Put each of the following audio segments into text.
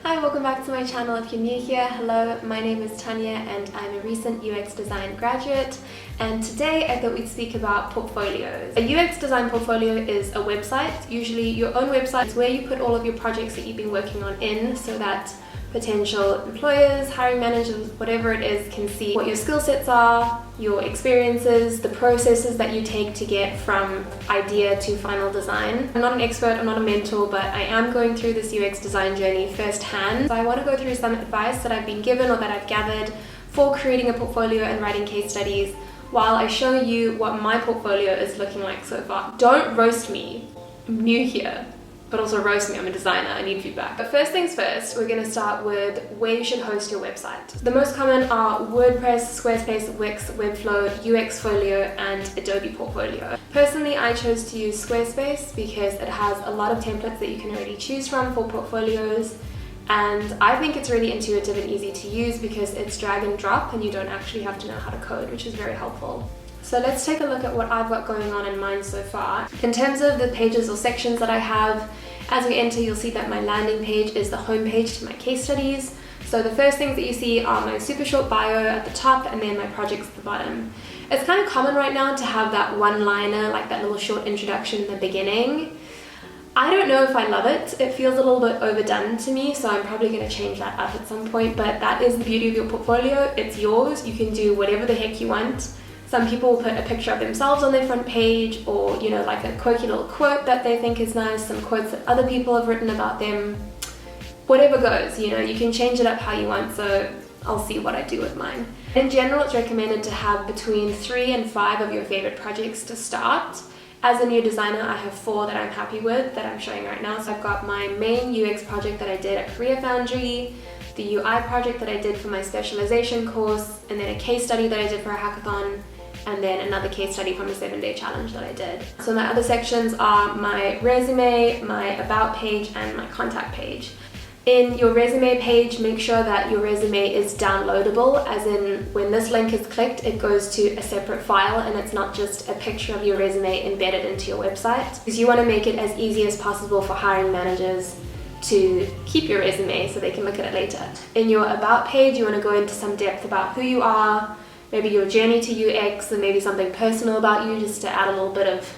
Hi, welcome back to my channel. If you're new here, hello, my name is Tanya and I'm a recent UX design graduate, and today I thought we'd speak about portfolios. A UX design portfolio is a website, usually your own website. It's where you put all of your projects that you've been working on in so that potential employers, hiring managers, whatever it is, can see what your skill sets are, your experiences, the processes that you take to get from idea to final design. I'm not an expert, I'm not a mentor, but I am going through this UX design journey firsthand. So I want to go through some advice that I've been given or that I've gathered for creating a portfolio and writing case studies while I show you what my portfolio is looking like so far. Don't roast me, I'm new here. But also roast me, I'm a designer, I need feedback. But first things first, we're gonna start with where you should host your website. The most common are WordPress, Squarespace, Wix, Webflow, UXfolio, and Adobe Portfolio. Personally, I chose to use Squarespace because it has a lot of templates that you can already choose from for portfolios. And I think it's really intuitive and easy to use because it's drag and drop and you don't actually have to know how to code, which is very helpful. So let's take a look at what I've got going on in mine so far. In terms of the pages or sections that I have, as we enter, you'll see that my landing page is the home page to my case studies. So the first things that you see are my super short bio at the top and then my projects at the bottom. It's kind of common right now to have that one-liner, like that little short introduction in the beginning. I don't know if I love it. It feels a little bit overdone to me, so I'm probably going to change that up at some point, but that is the beauty of your portfolio. It's yours. You can do whatever the heck you want. Some people will put a picture of themselves on their front page, or like a quirky little quote that they think is nice, some quotes that other people have written about them. Whatever goes, you can change it up how you want, so I'll see what I do with mine. In general, it's recommended to have between 3 and 5 of your favorite projects to start. As a new designer, I have 4 that I'm happy with that I'm showing right now. So I've got my main UX project that I did at CareerFoundry, the UI project that I did for my specialization course, and then a case study that I did for a hackathon, and then another case study from a 7-day challenge that I did. So my other sections are my resume, my about page, and my contact page. In your resume page, make sure that your resume is downloadable, as in when this link is clicked, it goes to a separate file and it's not just a picture of your resume embedded into your website, because you want to make it as easy as possible for hiring managers to keep your resume so they can look at it later. In your about page, you want to go into some depth about who you are, maybe your journey to UX, and maybe something personal about you, just to add a little bit of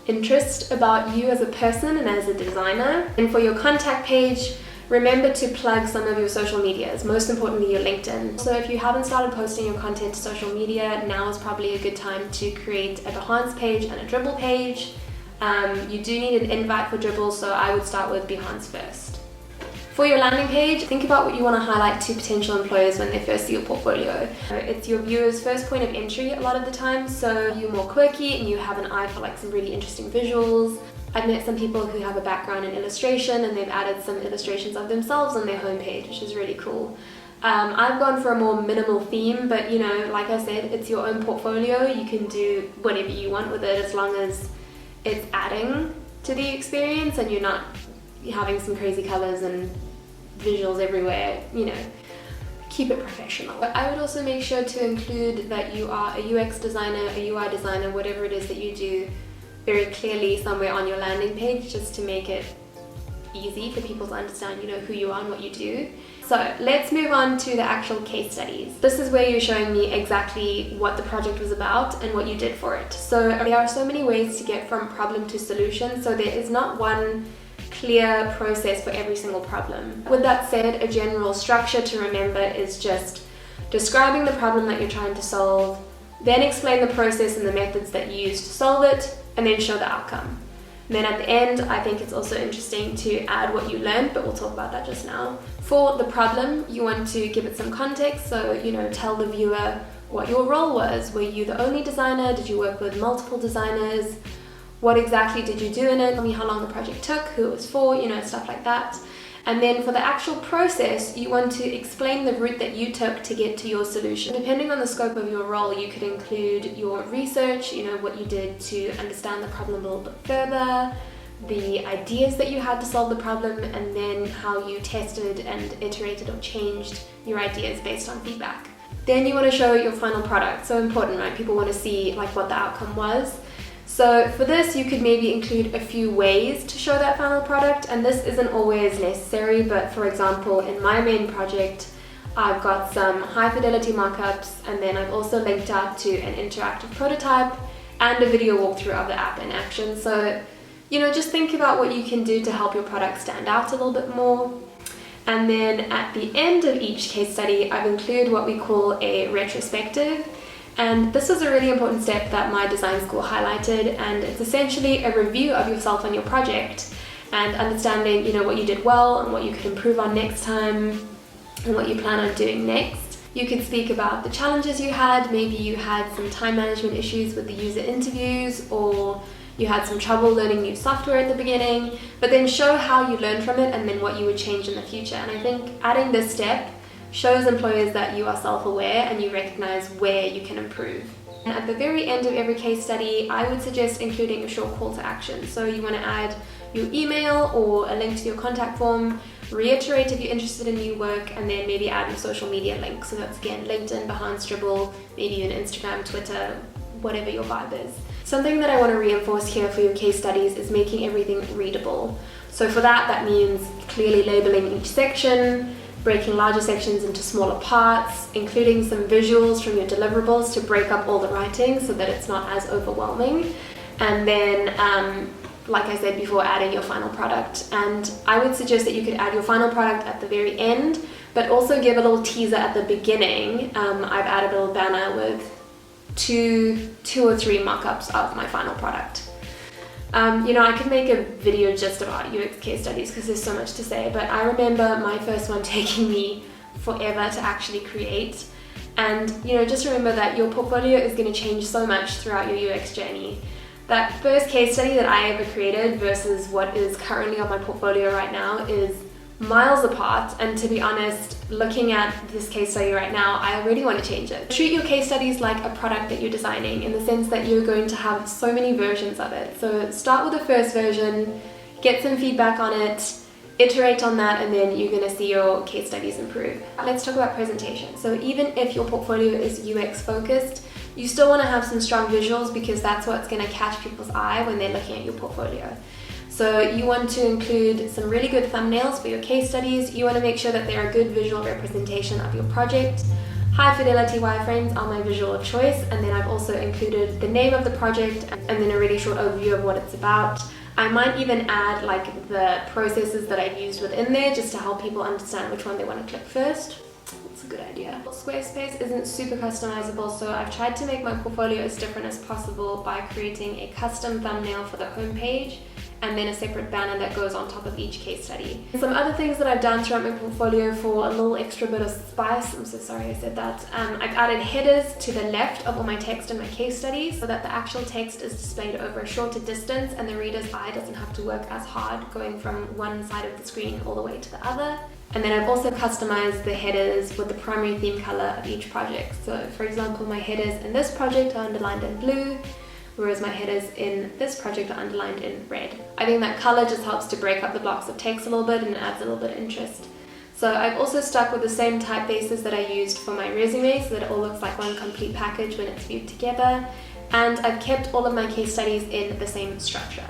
interest about you as a person and as a designer. And for your contact page, remember to plug some of your social medias, most importantly your LinkedIn. So if you haven't started posting your content to social media, now is probably a good time to create a Behance page and a Dribbble page. You do need an invite for Dribbble, so I would start with Behance first. For your landing page, think about what you want to highlight to potential employers when they first see your portfolio. It's your viewer's first point of entry a lot of the time, so you're more quirky and you have an eye for some really interesting visuals. I've met some people who have a background in illustration and they've added some illustrations of themselves on their homepage, which is really cool. I've gone for a more minimal theme, but like I said, it's your own portfolio. You can do whatever you want with it as long as it's adding to the experience and you're not having some crazy colors and visuals everywhere, keep it professional. But I would also make sure to include that you are a UX designer, a UI designer, whatever it is that you do, very clearly somewhere on your landing page, just to make it easy for people to understand, who you are and what you do. So let's move on to the actual case studies. This is where you're showing me exactly what the project was about and what you did for it. So there are so many ways to get from problem to solution, so there is not one clear process for every single problem. With that said, a general structure to remember is just describing the problem that you're trying to solve, then explain the process and the methods that you use to solve it, and then show the outcome. And then at the end, I think it's also interesting to add what you learned, but we'll talk about that just now. For the problem, you want to give it some context, so tell the viewer what your role was. Were you the only designer? Did you work with multiple designers? What exactly did you do in it? Tell me how long the project took, who it was for, stuff like that. And then for the actual process, you want to explain the route that you took to get to your solution. Depending on the scope of your role, you could include your research, what you did to understand the problem a little bit further, the ideas that you had to solve the problem, and then how you tested and iterated or changed your ideas based on feedback. Then you want to show your final product. So important, right? People want to see what the outcome was. So for this, you could maybe include a few ways to show that final product, and this isn't always necessary, but for example, in my main project, I've got some high fidelity mockups, and then I've also linked out to an interactive prototype and a video walkthrough of the app in action. So, just think about what you can do to help your product stand out a little bit more. And then at the end of each case study, I've included what we call a retrospective. And this was a really important step that my design school highlighted, and it's essentially a review of yourself and your project and understanding, what you did well and what you could improve on next time and what you plan on doing next. You could speak about the challenges you had. Maybe you had some time management issues with the user interviews, or you had some trouble learning new software at the beginning, but then show how you learned from it and then what you would change in the future. And I think adding this step shows employers that you are self-aware and you recognize where you can improve. And at the very end of every case study, I would suggest including a short call to action. So you want to add your email or a link to your contact form, reiterate if you're interested in new work, and then maybe add your social media link. So that's again LinkedIn, Behance, Dribbble, maybe an Instagram, Twitter, whatever your vibe is. Something that I want to reinforce here for your case studies is making everything readable. So for that means clearly labeling each section, breaking larger sections into smaller parts, including some visuals from your deliverables to break up all the writing so that it's not as overwhelming. And then, like I said before, adding your final product. And I would suggest that you could add your final product at the very end, but also give a little teaser at the beginning. I've added a little banner with two or three mock-ups of my final product. I could make a video just about UX case studies because there's so much to say, but I remember my first one taking me forever to actually create. And just remember that your portfolio is going to change so much throughout your UX journey. That first case study that I ever created versus what is currently on my portfolio right now is miles apart, and to be honest, looking at this case study right now, I really want to change it. Treat your case studies like a product that you're designing, in the sense that you're going to have so many versions of it. So start with the first version, get some feedback on it, iterate on that, and then you're going to see your case studies improve. Let's talk about presentation. So even if your portfolio is UX focused, you still want to have some strong visuals because that's what's going to catch people's eye when they're looking at your portfolio. So you want to include some really good thumbnails for your case studies. You want to make sure that they're a good visual representation of your project. High fidelity wireframes are my visual of choice, and then I've also included the name of the project and then a really short overview of what it's about. I might even add like the processes that I've used within there just to help people understand which one they want to click first. That's a good idea. Squarespace isn't super customizable, so I've tried to make my portfolio as different as possible by creating a custom thumbnail for the homepage and then a separate banner that goes on top of each case study. Some other things that I've done throughout my portfolio for a little extra bit of spice, I'm so sorry I said that, I've added headers to the left of all my text in my case studies so that the actual text is displayed over a shorter distance and the reader's eye doesn't have to work as hard going from one side of the screen all the way to the other. And then I've also customized the headers with the primary theme color of each project. So for example, my headers in this project are underlined in blue, whereas my headers in this project are underlined in red. I think that color just helps to break up the blocks of text a little bit and adds a little bit of interest. So I've also stuck with the same typefaces that I used for my resume so that it all looks like one complete package when it's viewed together. And I've kept all of my case studies in the same structure.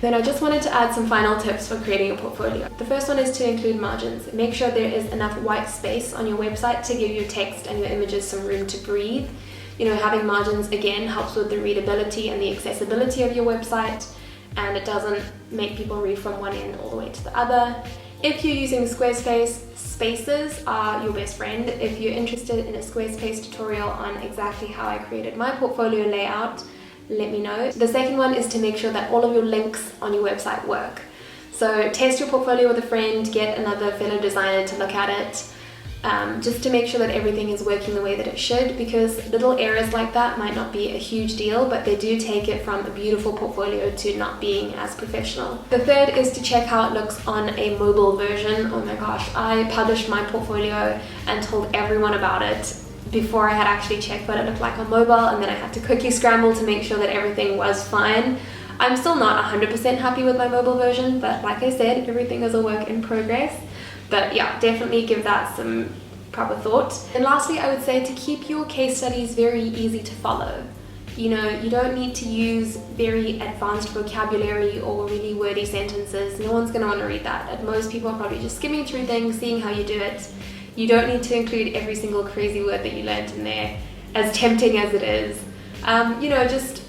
Then I just wanted to add some final tips for creating a portfolio. The first one is to include margins. Make sure there is enough white space on your website to give your text and your images some room to breathe. Having margins again helps with the readability and the accessibility of your website, and it doesn't make people read from one end all the way to the other. If you're using Squarespace, spaces are your best friend. If you're interested in a Squarespace tutorial on exactly how I created my portfolio layout, let me know. The second one is to make sure that all of your links on your website work. So test your portfolio with a friend, get another fellow designer to look at it, just to make sure that everything is working the way that it should, because little errors like that might not be a huge deal, but they do take it from a beautiful portfolio to not being as professional. The third is to check how it looks on a mobile version. Oh my gosh, I published my portfolio and told everyone about it before I had actually checked what it looked like on mobile, and then I had to quickly scramble to make sure that everything was fine. I'm still not 100% happy with my mobile version, but like I said, everything is a work in progress. But yeah, definitely give that some proper thought. And lastly, I would say to keep your case studies very easy to follow. You know, you don't need to use very advanced vocabulary or really wordy sentences. No one's going to want to read that. And most people are probably just skimming through things, seeing how you do it. You don't need to include every single crazy word that you learned in there, as tempting as it is. You know, just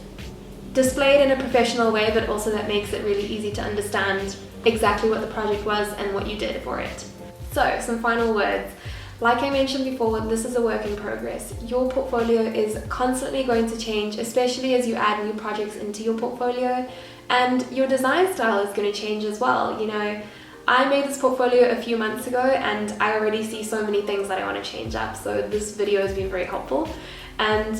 display it in a professional way, but also that makes it really easy to understand exactly what the project was and what you did for it. So, some final words. Like I mentioned before, this is a work in progress. Your portfolio is constantly going to change, especially as you add new projects into your portfolio, and your design style is going to change as well. You know, I made this portfolio a few months ago and I already see so many things that I want to change up, so this video has been very helpful. And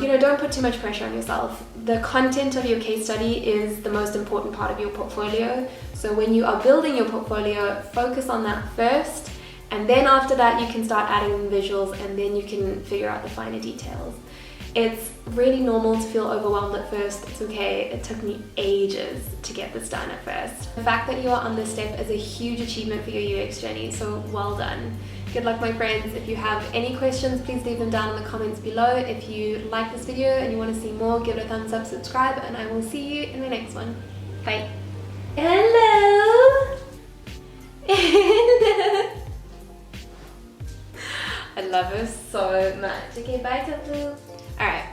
you know, don't put too much pressure on yourself. The content of your case study is the most important part of your portfolio, so when you are building your portfolio, focus on that first. And then after that, you can start adding in visuals, and then you can figure out the finer details. It's really normal to feel overwhelmed at first. It's okay. It took me ages to get this done at first. The fact that you are on this step is a huge achievement for your UX journey, so well done. Good luck, my friends. If you have any questions, please leave them down in the comments below. If you like this video and you want to see more, give it a thumbs up, subscribe, and I will see you in the next one. Bye. Hello. I love her so much. Okay, bye, Tapu. Alright.